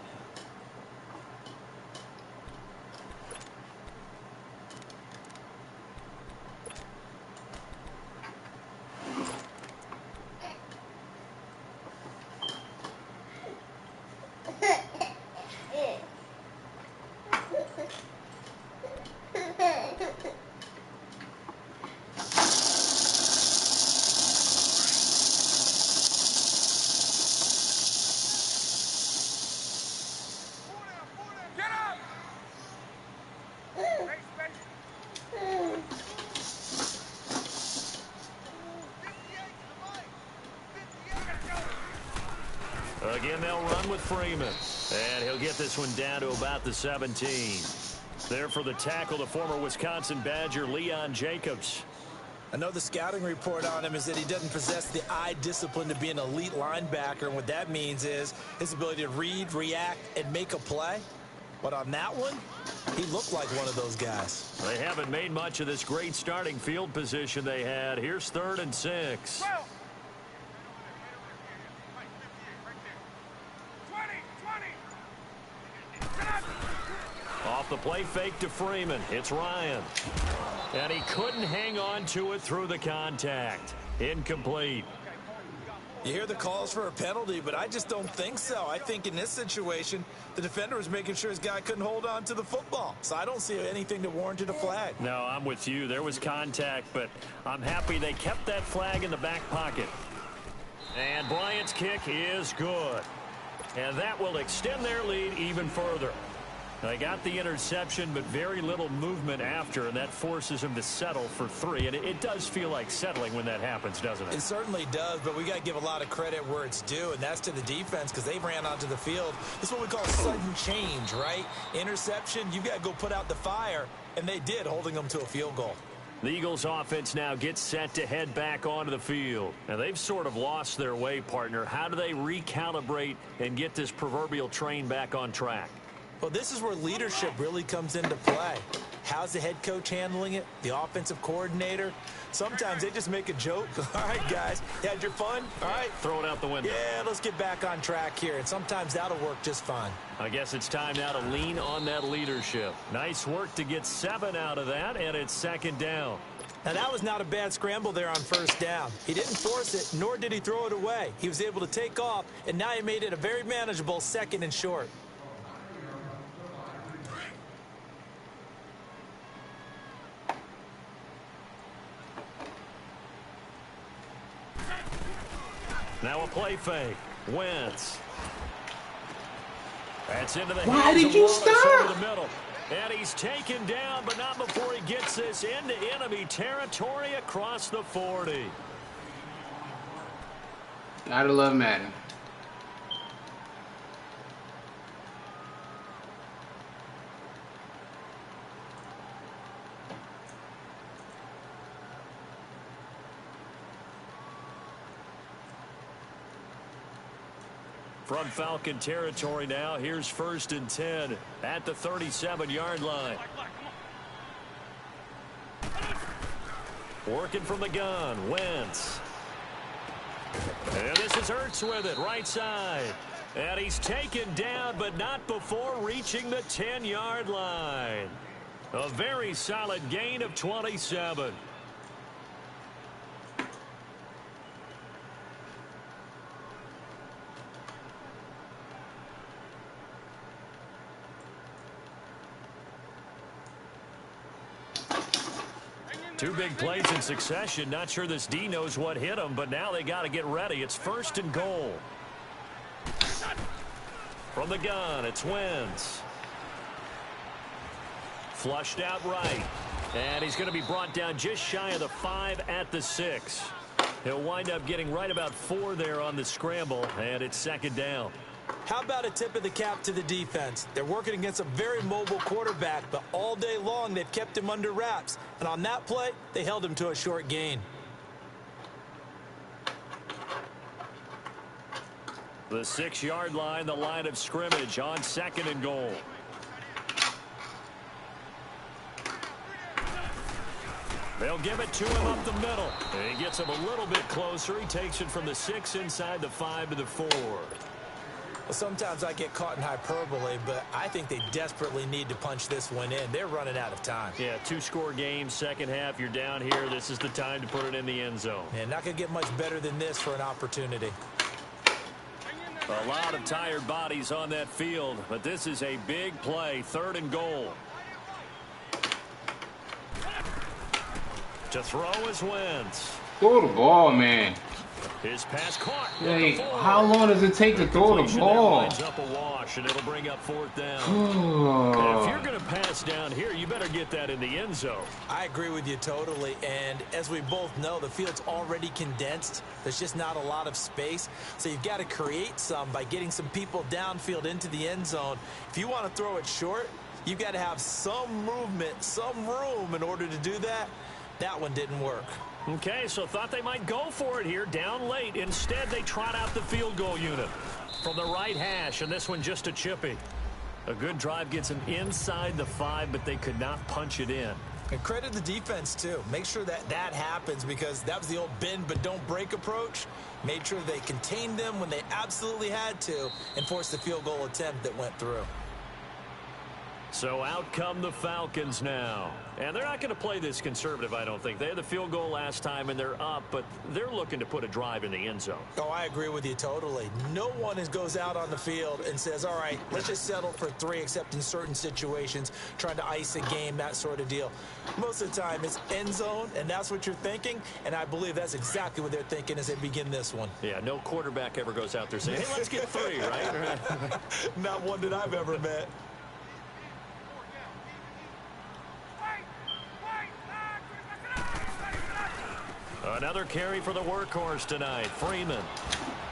Again, they'll run with Freeman. And he'll get this one down to about the 17. There for the tackle, the former Wisconsin Badger, Leon Jacobs. Another scouting report on him is that he doesn't possess the eye discipline to be an elite linebacker. And what that means is his ability to read, react, and make a play. But on that one, he looked like one of those guys. They haven't made much of this great starting field position they had. Here's 3rd and 6. Off the play fake to Freeman. It's Ryan. And he couldn't hang on to it through the contact. Incomplete. You hear the calls for a penalty, but I just don't think so. I think in this situation, the defender was making sure his guy couldn't hold on to the football. So I don't see anything that warranted a flag. No, I'm with you. There was contact, but I'm happy they kept that flag in the back pocket. And Bryant's kick is good. And that will extend their lead even further. They got the interception, but very little movement after, and that forces them to settle for 3. And it does feel like settling when that happens, doesn't it? It certainly does, but we got to give a lot of credit where it's due, and that's to the defense because they ran onto the field. This is what we call sudden change, right? Interception, you got to go put out the fire, and they did, holding them to a field goal. The Eagles offense now gets set to head back onto the field. Now, they've sort of lost their way, partner. How do they recalibrate and get this proverbial train back on track? Well, this is where leadership really comes into play. How's the head coach handling it? The offensive coordinator? Sometimes they just make a joke. All right, guys, you had your fun? All right. Throw it out the window. Yeah, let's get back on track here, and sometimes that'll work just fine. I guess it's time now to lean on that leadership. Nice work to get 7 out of that, and it's 2nd down. Now, that was not a bad scramble there on 1st down. He didn't force it, nor did he throw it away. He was able to take off, and now he made it a very manageable 2nd and short. Now a play fake. Wentz. That's into the Why hands did of you Wallace stop? over the middle. And he's taken down, but not before he gets this into enemy territory across the 40. Gotta love Madden. From Falcon territory now, here's 1st and 10 at the 37-yard line. Working from the gun, Wentz. And this is Ertz with it, right side. And he's taken down, but not before reaching the 10-yard line. A very solid gain of 27. Two big plays in succession. Not sure this D knows what hit him, but now they got to get ready. It's 1st and goal. From the gun, it's Wentz. Flushed out right. And he's going to be brought down just shy of the 5 at the 6. He'll wind up getting right about 4 there on the scramble, and it's 2nd down. How about a tip of the cap to the defense? They're working against a very mobile quarterback, but all day long they've kept him under wraps. And on that play, they held him to a short gain. The 6-yard line, the line of scrimmage on 2nd and goal. They'll give it to him up the middle. He gets him a little bit closer. He takes it from the 6 inside the 5 to the 4. Well, sometimes I get caught in hyperbole, but I think they desperately need to punch this one in. They're running out of time. Yeah, 2-score game, 2nd half. You're down here. This is the time to put it in the end zone. And not going to get much better than this for an opportunity. A lot of tired bodies on that field, but this is a big play. 3rd and goal. To throw is Wentz. Throw the ball, man. His pass caught. Hey, how long does it take to throw the ball? Up a wash, and it'll bring up 4th down. If you're going to pass down here, you better get that in the end zone. I agree with you totally, and as we both know, the field's already condensed. There's just not a lot of space, so you've got to create some by getting some people downfield into the end zone. If you want to throw it short, you've got to have some movement, some room in order to do that. That one didn't work. Okay, so thought they might go for it here, down late. Instead, they trot out the field goal unit from the right hash, and this one just a chippy. A good drive gets them inside the 5, but they could not punch it in. And credit the defense, too. Make sure that that happens because that was the old bend but don't break approach. Made sure they contained them when they absolutely had to and forced the field goal attempt that went through. So out come the Falcons now. And they're not going to play this conservative, I don't think. They had the field goal last time, and they're up, but they're looking to put a drive in the end zone. Oh, I agree with you totally. No one goes out on the field and says, all right, let's just settle for 3, except in certain situations, trying to ice a game, that sort of deal. Most of the time, it's end zone, and that's what you're thinking, and I believe that's exactly what they're thinking as they begin this one. Yeah, no quarterback ever goes out there saying, hey, let's get 3, right? Not one that I've ever met. Another carry for the workhorse tonight, Freeman.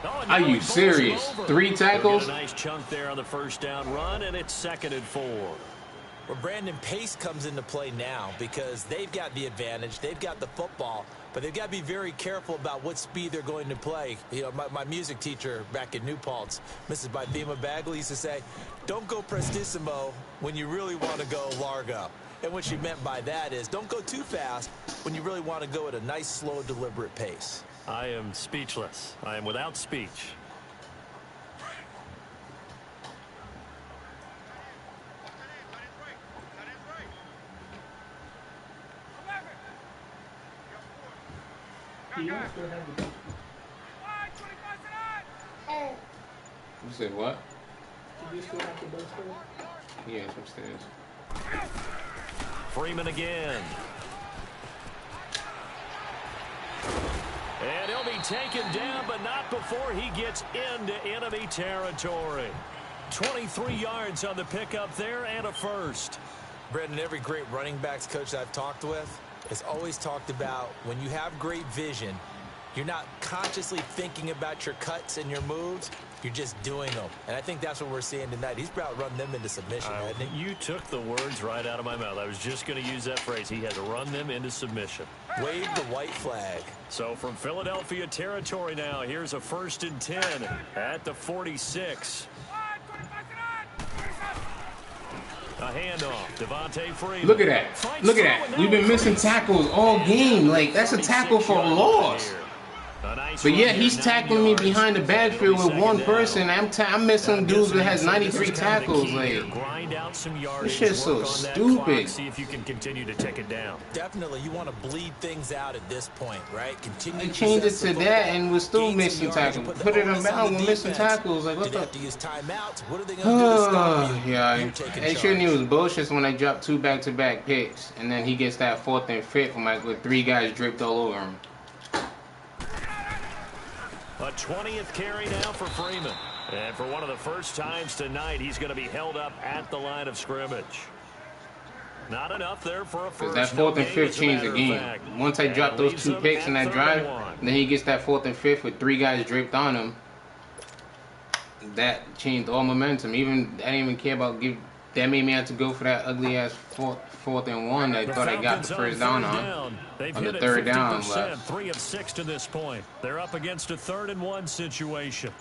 Oh, are you serious? 3 tackles? A nice chunk there on the first down run, and it's 2nd and 4. Well, Brandon, pace comes into play now because they've got the advantage. They've got the football, but they've got to be very careful about what speed they're going to play. You know, my music teacher back in New Paltz, Mrs. Bythema Bagley, used to say, don't go prestissimo when you really want to go largo. And what she meant by that is don't go too fast when you really want to go at a nice, slow, deliberate pace. I am speechless. I am without speech. You said what? Do you still have the bus for? Yeah, it's upstairs. Freeman again. And he'll be taken down, but not before he gets into enemy territory. 23 yards on the pickup there and a first. Brendan, every great running backs coach I've talked with has always talked about when you have great vision, you're not consciously thinking about your cuts and your moves. You're just doing them. And I think that's what we're seeing tonight. He's about run them into submission, hasn't he? You took the words right out of my mouth. I was just going to use that phrase. He has run them into submission. Wave the white flag. So from Philadelphia territory now, here's a 1st and 10 at the 46. A handoff. Devontae Freeman. Look at that. Look at that. We've been missing tackles all game. Like, that's a tackle for a loss. But yeah, he's tackling me behind the backfield with one person. I'm missing dudes that has 93 tackles. Like, this shit's so stupid. See if you can continue to take it down. Definitely, you want to bleed things out at this point, right? Continue. They changed it to that, and we're still missing tackles. Put it on down, we're missing tackles. Like, what the? Have to use timeouts. What are they going to do to stop you? Yeah, it shouldn't even bullshit when I drop 2 back-to-back picks, and then he gets that 4th and 5th with 3 guys draped all over him. A 20th carry now for Freeman. And for one of the first times tonight, he's going to be held up at the line of scrimmage. Not enough there for a first. That 4th and 5th changed the game. Once I drop those 2 picks in that drive, then he gets that 4th and 5th with 3 guys draped on him. That changed all momentum. I didn't even care about that made me have to go for that ugly ass 4th and 1 that I thought I got the first down on. On the 3rd down left. 3 of 6 to this point. They're up against a 3rd and 1 situation.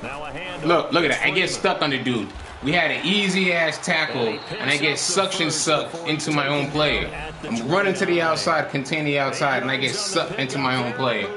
Now a hand. Look at that. I get stuck on the dude. We had an easy ass tackle, and I get sucked into my own player. I'm running to the outside, contain the outside, and I get sucked into my own player.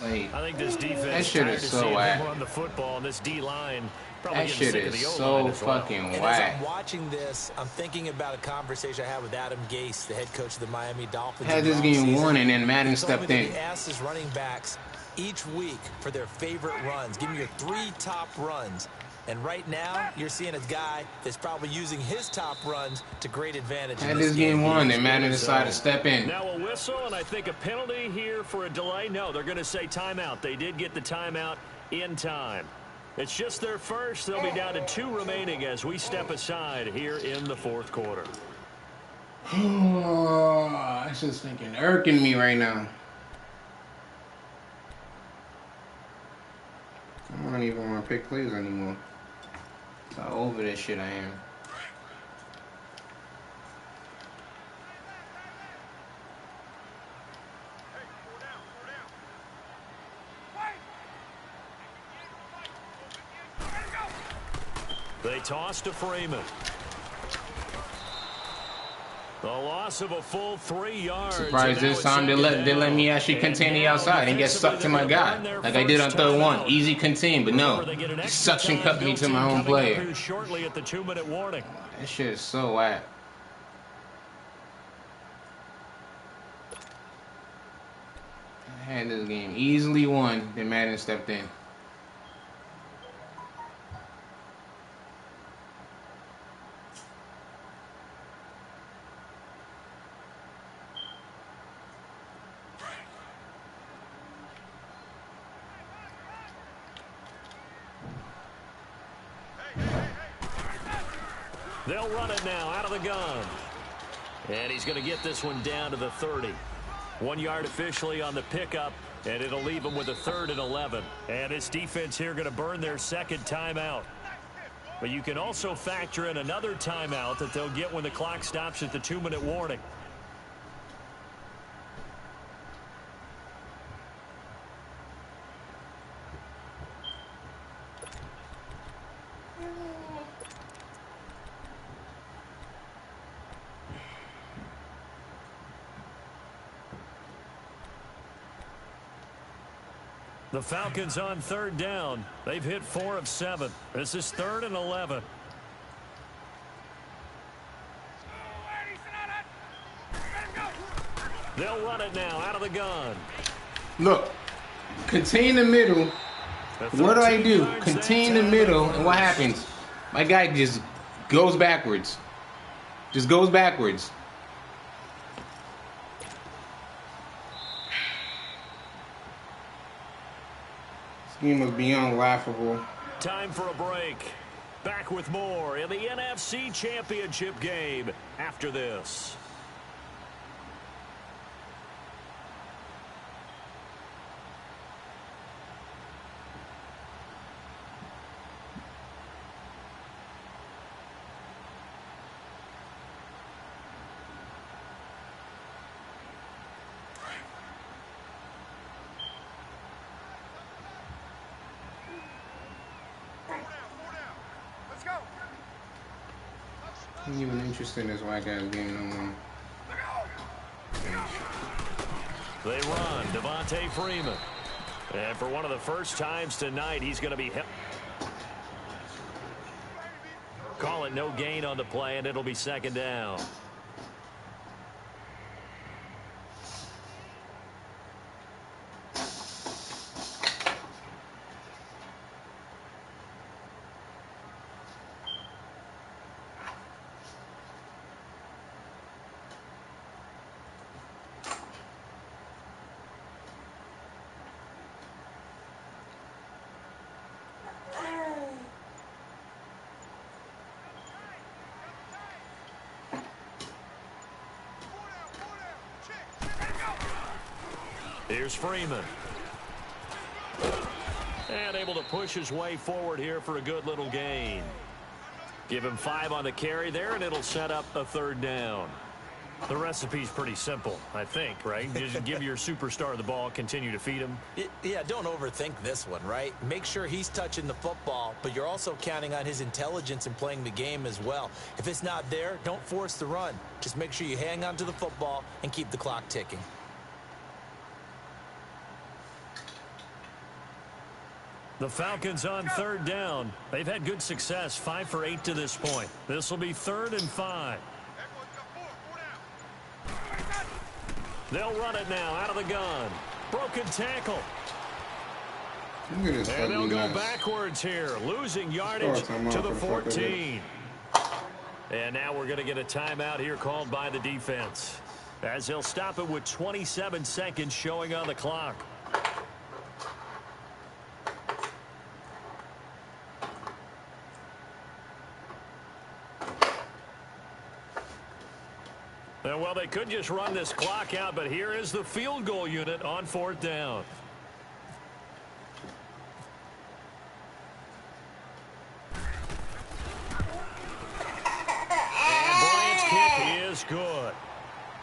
Like, I think this defense that shit is so whack. Run the football, and this D-line that shit is so fucking whack. As I'm watching this, I'm thinking about a conversation I had with Adam Gase, the head coach of the Miami Dolphins. Had this game won, and then Madden stepped in. He asked his running backs each week for their favorite runs. Give me your 3 top runs. And right now, you're seeing a guy that's probably using his top runs to great advantage. Had this game won, and Madden decided to step in. Now a whistle, and I think a penalty here for a delay. No, they're going to say timeout. They did get the timeout in time. It's just their first. They'll be down to 2 remaining as we step aside here in the 4th quarter. Oh, it's just thinking irking me right now. I don't even want to pick plays anymore. How over this shit I am. They toss to Freeman. The loss of a full 3 yards. Surprised this time they let me actually contain the outside and get stuck to my guy. Like I did on third one. Easy contain, but no. Suction cut me to my own player. Shortly at the 2-minute warning. That shit is so whack. I had this game easily won. Then Madden stepped in. They'll run it now out of the gun. And he's going to get this one down to the 30. 1 yard officially on the pickup, and it'll leave him with a 3rd and 11. And this defense here going to burn their second timeout. But you can also factor in another timeout that they'll get when the clock stops at the 2-minute warning. The Falcons on 3rd down. They've hit 4 of 7. This is 3rd and 11. They'll run it now out of the gun. Look, contain the middle. What do I do? Contain the middle, and what happens? My guy just goes backwards. Just goes backwards. He was beyond laughable. Time for a break. Back with more in the NFC Championship game after this. I'm even interested in this white guy's game no more. They run Devontae Freeman. And for one of the first times tonight, he's going to be hit. Call it no gain on the play, and it'll be 2nd down. Here's Freeman. And able to push his way forward here for a good little gain. Give him 5 on the carry there, and it'll set up a 3rd down. The recipe's pretty simple, I think, right? Just give your superstar the ball, continue to feed him. Yeah, don't overthink this one, right? Make sure he's touching the football, but you're also counting on his intelligence in playing the game as well. If it's not there, don't force the run. Just make sure you hang on to the football and keep the clock ticking. The Falcons on 3rd down. They've had good success, 5 for 8 to this point. This will be 3rd and 5. They'll run it now out of the gun. Broken tackle. And they'll go backwards here, losing yardage to the 14. And now we're going to get a timeout here called by the defense, as they'll stop it with 27 seconds showing on the clock. Well, they could just run this clock out, but here is the field goal unit on 4th down. And Bryant's kick is good.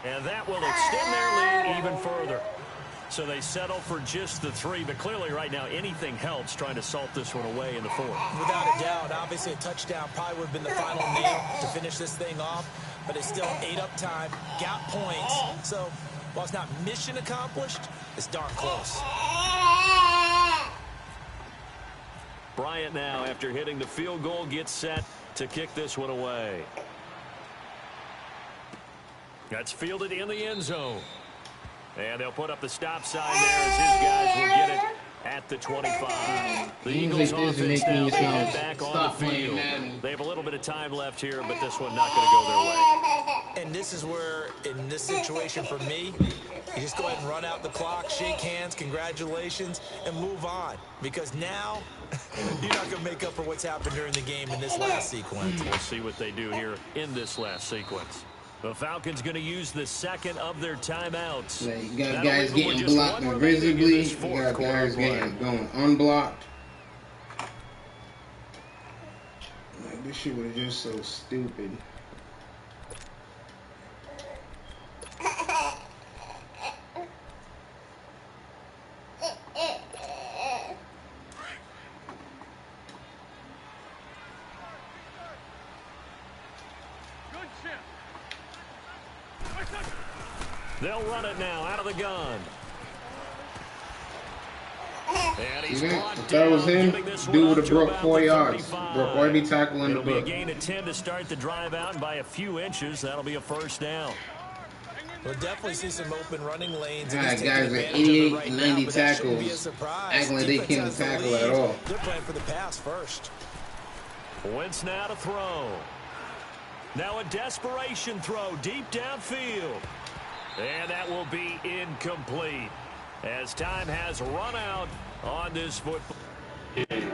And that will extend their lead even further. So they settle for just the 3, but clearly right now anything helps trying to salt this one away in the 4th. Without a doubt, obviously a touchdown probably would have been the final nail to finish this thing off. but they still ate up time, got points. So while it's not mission accomplished, it's darn close. Bryant now, after hitting the field goal, gets set to kick this one away. That's fielded in the end zone. And they'll put up the stop sign there as his guys will get it at the 25. The Eagles offense now head back on the field. They have a little bit of time left here, but this one not going to go their way. And this is where, in this situation for me, you just go ahead and run out the clock, shake hands, congratulations, and move on. Because now, you're not going to make up for what's happened during the game in this last sequence. We'll see what they do here in this last sequence. The Falcons going to use the second of their timeouts. Yeah, you got guys getting blocked invisibly. You got guys going unblocked. Like, this shit was just so stupid. They'll run it now out of the gun. And he's if that was him, dude would have broke 4 yards. Broke every tackle in the book. It'll be a gain of 10 to start the drive out, and by a few inches, that'll be a first down. We'll definitely see some open running lanes. Guys are 88 and 90 tackles, acting like they can't tackle at all. They're playing for the pass first. Wentz now to throw. Now a desperation throw deep downfield. And that will be incomplete as time has run out on this football game.